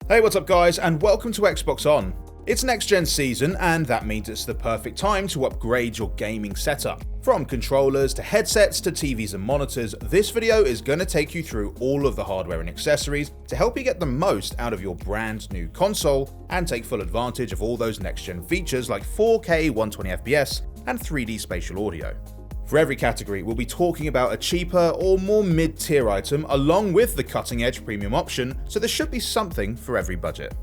Hey, what's up guys, and welcome to Xbox On. It's next gen season, and that means it's the perfect time to upgrade your gaming setup. From controllers to headsets to TVs and monitors, this video is going to take you through all of the hardware and accessories to help you get the most out of your brand new console and take full advantage of all those next gen features like 4K 120fps and 3D spatial audio. For every category, we'll be talking about a cheaper or more mid-tier item along with the cutting-edge premium option, so there should be something for every budget.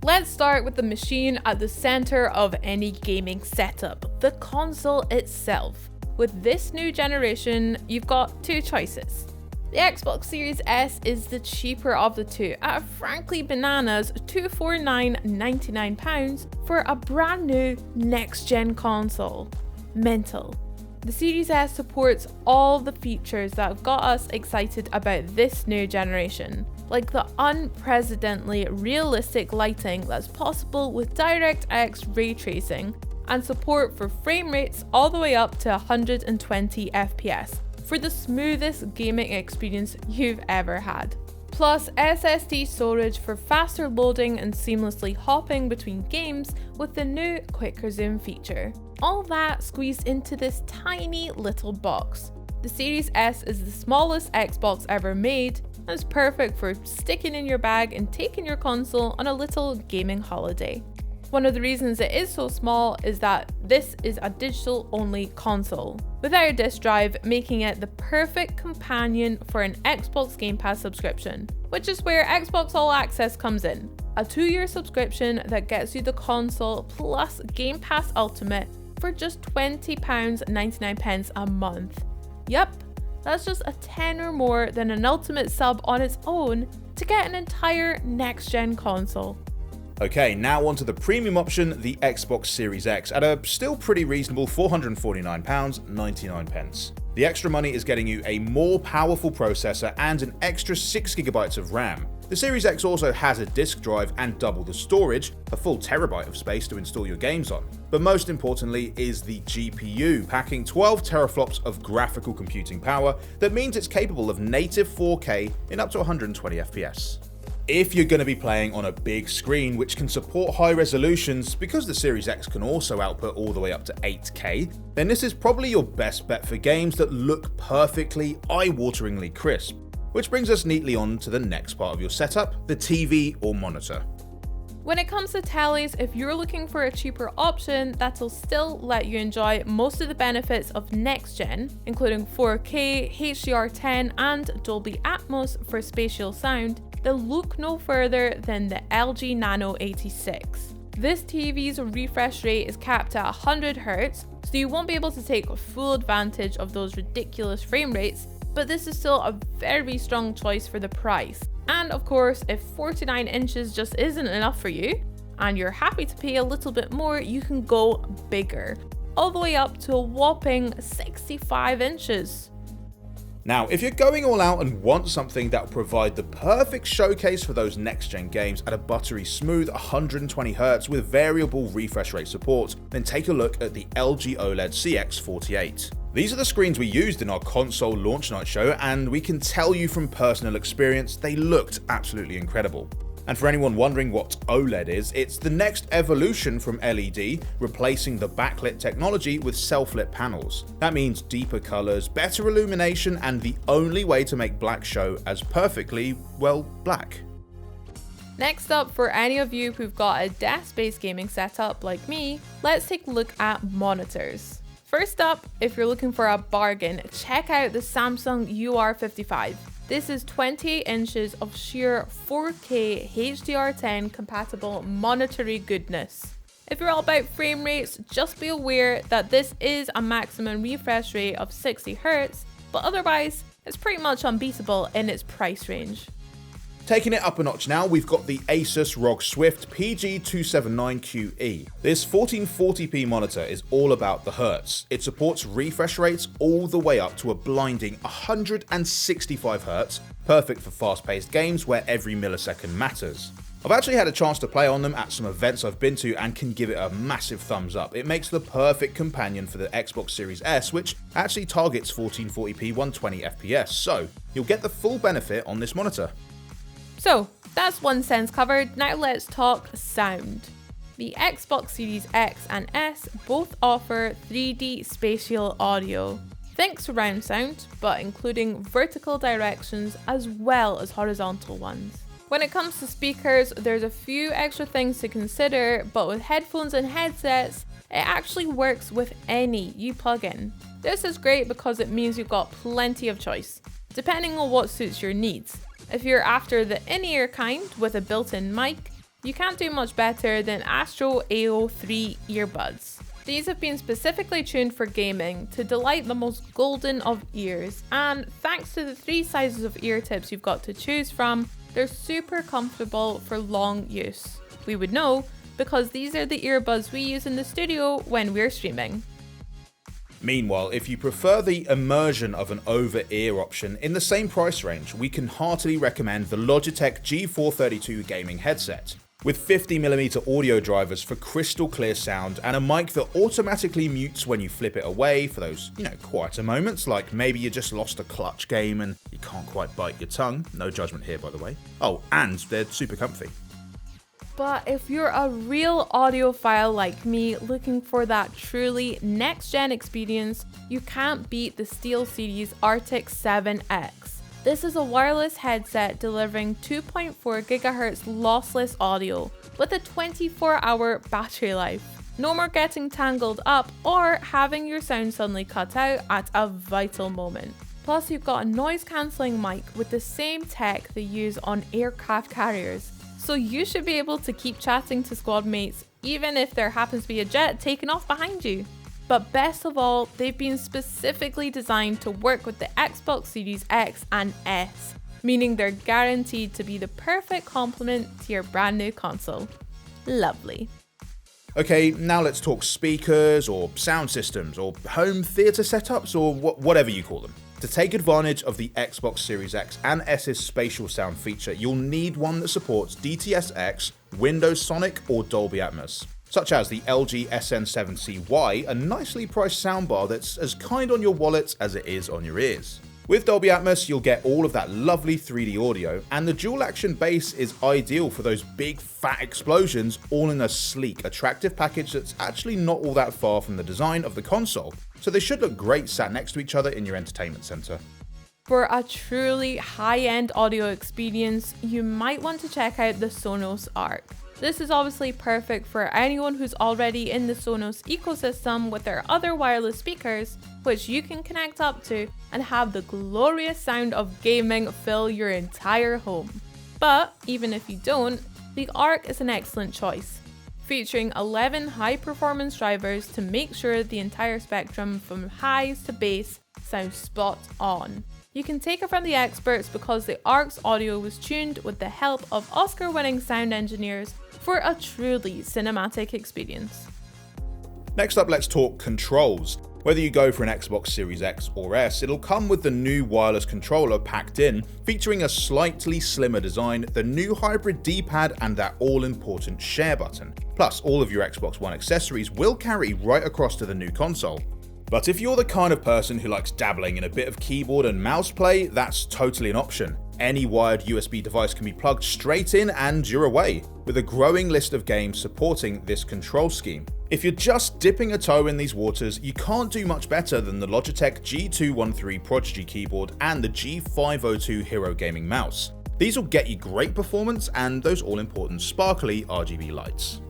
Let's start with the machine at the center of any gaming setup, the console itself. With this new generation, you've got two choices. The Xbox Series S is the cheaper of the two at frankly bananas £249.99 for a brand new next-gen console. Mental. The Series S supports all the features that have got us excited about this new generation, like the unprecedentedly realistic lighting that's possible with DirectX ray tracing, and support for frame rates all the way up to 120 FPS. For the smoothest gaming experience you've ever had. Plus SSD storage for faster loading and seamlessly hopping between games with the new quicker zoom feature. All that squeezed into this tiny little box. The Series S is the smallest Xbox ever made and is perfect for sticking in your bag and taking your console on a little gaming holiday. One of the reasons it is so small is that this is a digital-only console, without a disc drive, making it the perfect companion for an Xbox Game Pass subscription, which is where Xbox All Access comes in. A 2-year subscription that gets you the console plus Game Pass Ultimate for just £20.99 a month. Yep, that's just a tenner more than an Ultimate sub on its own to get an entire next-gen console. Okay, now onto the premium option, the Xbox Series X, at a still pretty reasonable £449.99. The extra money is getting you a more powerful processor and an extra 6GB of RAM. The Series X also has a disk drive and double the storage, a full terabyte of space to install your games on. But most importantly is the GPU, packing 12 teraflops of graphical computing power that means it's capable of native 4K in up to 120 FPS. If you're going to be playing on a big screen which can support high resolutions, because the Series X can also output all the way up to 8K, then this is probably your best bet for games that look perfectly, eye-wateringly crisp. Which brings us neatly on to the next part of your setup, the TV or monitor. When it comes to tellies, if you're looking for a cheaper option that'll still let you enjoy most of the benefits of next gen, including 4K, HDR10 and Dolby Atmos for spatial sound, then look no further than the LG Nano 86. This TV's refresh rate is capped at 100Hz, so you won't be able to take full advantage of those ridiculous frame rates, but this is still a very strong choice for the price. And of course, if 49 inches just isn't enough for you, and you're happy to pay a little bit more, you can go bigger, all the way up to a whopping 65 inches. Now, if you're going all out and want something that will provide the perfect showcase for those next-gen games at a buttery smooth 120Hz with variable refresh rate support, then take a look at the LG OLED CX48. These are the screens we used in our console launch night show, and we can tell you from personal experience, they looked absolutely incredible. And for anyone wondering what OLED is, it's the next evolution from LED, replacing the backlit technology with self-lit panels. That means deeper colors, better illumination, and the only way to make black show as perfectly, well, black. Next up, for any of you who've got a desk-based gaming setup like me, let's take a look at monitors. First up, if you're looking for a bargain, check out the Samsung UR55. This is 28 inches of sheer 4K HDR10 compatible monetary goodness. If you're all about frame rates, just be aware that this is a maximum refresh rate of 60Hz, but otherwise, it's pretty much unbeatable in its price range. Taking it up a notch now, we've got the Asus ROG Swift PG279QE. This 1440p monitor is all about the hertz. It supports refresh rates all the way up to a blinding 165Hz, perfect for fast-paced games where every millisecond matters. I've actually had a chance to play on them at some events I've been to and can give it a massive thumbs up. It makes the perfect companion for the Xbox Series S, which actually targets 1440p 120 FPS, so you'll get the full benefit on this monitor. So that's one sense covered, now let's talk sound. The Xbox Series X and S both offer 3D spatial audio. Think surround sound, but including vertical directions as well as horizontal ones. When it comes to speakers, there's a few extra things to consider, but with headphones and headsets, it actually works with any you plug in. This is great because it means you've got plenty of choice, depending on what suits your needs. If you're after the in-ear kind with a built-in mic, you can't do much better than Astro A03 earbuds. These have been specifically tuned for gaming to delight the most golden of ears, and thanks to the 3 sizes of ear tips you've got to choose from, they're super comfortable for long use. We would know because these are the earbuds we use in the studio when we're streaming. Meanwhile, if you prefer the immersion of an over-ear option in the same price range, we can heartily recommend the Logitech G432 gaming headset. With 50mm audio drivers for crystal clear sound and a mic that automatically mutes when you flip it away for those, quieter moments, like maybe you just lost a clutch game and you can't quite bite your tongue. No judgment here, by the way. Oh, and they're super comfy. But if you're a real audiophile like me looking for that truly next-gen experience, you can't beat the SteelSeries Arctis 7X. This is a wireless headset delivering 2.4 GHz lossless audio with a 24-hour battery life. No more getting tangled up or having your sound suddenly cut out at a vital moment. Plus, you've got a noise-cancelling mic with the same tech they use on aircraft carriers. So you should be able to keep chatting to squad mates even if there happens to be a jet taking off behind you. But best of all, they've been specifically designed to work with the Xbox Series X and S, meaning they're guaranteed to be the perfect complement to your brand new console. Lovely. Okay, now let's talk speakers or sound systems or home theatre setups or whatever you call them. To take advantage of the Xbox Series X and S's spatial sound feature, you'll need one that supports DTS-X, Windows Sonic or Dolby Atmos, such as the LG SN7CY, a nicely priced soundbar that's as kind on your wallet as it is on your ears. With Dolby Atmos, you'll get all of that lovely 3D audio, and the dual action bass is ideal for those big fat explosions, all in a sleek, attractive package that's actually not all that far from the design of the console, so they should look great sat next to each other in your entertainment center. For a truly high-end audio experience, you might want to check out the Sonos Arc. This is obviously perfect for anyone who's already in the Sonos ecosystem with their other wireless speakers, which you can connect up to and have the glorious sound of gaming fill your entire home. But even if you don't, the Arc is an excellent choice, featuring 11 high-performance drivers to make sure the entire spectrum from highs to bass sounds spot on. You can take it from the experts because the Arc's audio was tuned with the help of Oscar-winning sound engineers for a truly cinematic experience. Next up, let's talk controls. Whether you go for an Xbox Series X or S, it'll come with the new wireless controller packed in, featuring a slightly slimmer design, the new hybrid D-pad and that all-important share button. Plus, all of your Xbox One accessories will carry right across to the new console. But if you're the kind of person who likes dabbling in a bit of keyboard and mouse play, that's totally an option. Any wired USB device can be plugged straight in and you're away, with a growing list of games supporting this control scheme. If you're just dipping a toe in these waters, you can't do much better than the Logitech G213 Prodigy keyboard and the G502 Hero Gaming mouse. These will get you great performance and those all-important sparkly RGB lights.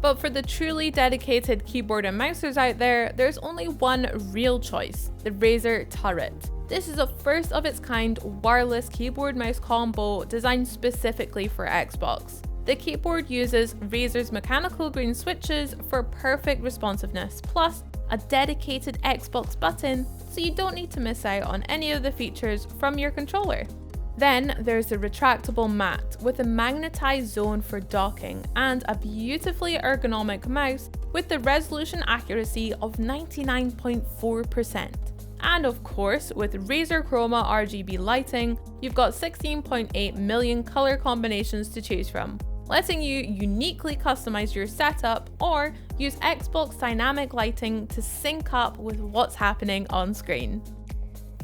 But for the truly dedicated keyboard and mousers out there, there's only one real choice, the Razer Turret. This is a first of its kind wireless keyboard mouse combo designed specifically for Xbox. The keyboard uses Razer's mechanical green switches for perfect responsiveness, plus a dedicated Xbox button, so you don't need to miss out on any of the features from your controller. Then there's the retractable mat with a magnetized zone for docking and a beautifully ergonomic mouse with the resolution accuracy of 99.4%. And of course, with Razer Chroma RGB lighting, you've got 16.8 million color combinations to choose from, letting you uniquely customize your setup or use Xbox dynamic lighting to sync up with what's happening on screen.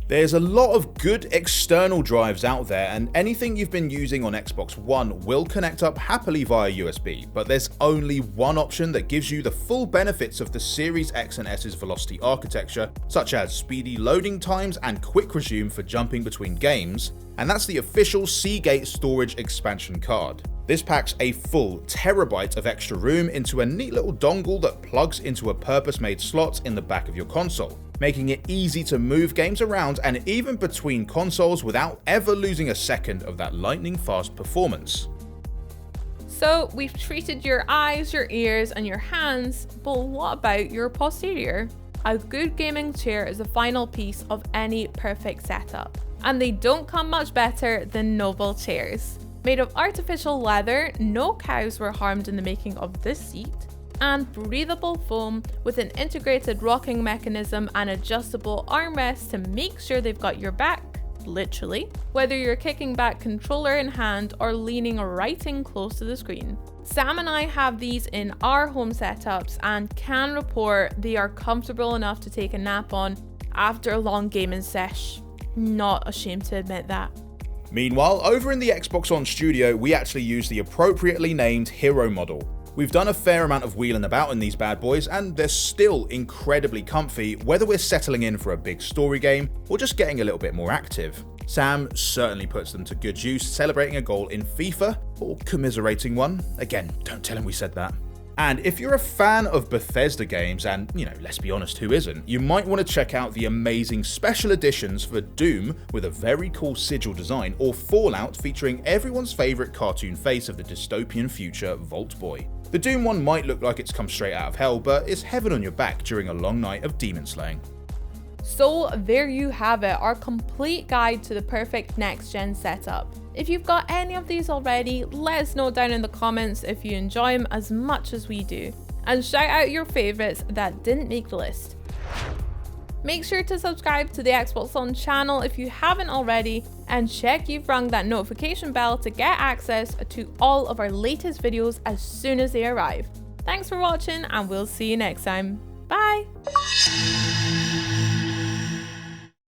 There's a lot of good external drives out there, and anything you've been using on Xbox One will connect up happily via USB, but there's only one option that gives you the full benefits of the Series X and S's Velocity architecture, such as speedy loading times and quick resume for jumping between games, and that's the official Seagate storage expansion card. This packs a full terabyte of extra room into a neat little dongle that plugs into a purpose-made slot in the back of your console, making it easy to move games around and even between consoles without ever losing a second of that lightning-fast performance. So we've treated your eyes, your ears, and your hands, but what about your posterior? A good gaming chair is the final piece of any perfect setup, and they don't come much better than Noble chairs. Made of artificial leather, no cows were harmed in the making of this seat, and breathable foam with an integrated rocking mechanism and adjustable armrests to make sure they've got your back, literally, whether you're kicking back controller in hand or leaning right in close to the screen. Sam and I have these in our home setups and can report they are comfortable enough to take a nap on after a long gaming sesh. Not ashamed to admit that. Meanwhile, over in the Xbox On Studio, we actually use the appropriately named Hero model. We've done a fair amount of wheeling about in these bad boys, and they're still incredibly comfy, whether we're settling in for a big story game or just getting a little bit more active. Sam certainly puts them to good use, celebrating a goal in FIFA, or commiserating one. Again, don't tell him we said that. And if you're a fan of Bethesda games, and let's be honest, who isn't, you might want to check out the amazing special editions for Doom with a very cool sigil design, or Fallout featuring everyone's favourite cartoon face of the dystopian future, Vault Boy. The Doom one might look like it's come straight out of hell, but it's heaven on your back during a long night of demon slaying. So there you have it, our complete guide to the perfect next-gen setup. If you've got any of these already, let us know down in the comments if you enjoy them as much as we do. And shout out your favourites that didn't make the list. Make sure to subscribe to the Xbox On channel if you haven't already, and check you've rung that notification bell to get access to all of our latest videos as soon as they arrive. Thanks for watching, and we'll see you next time. Bye!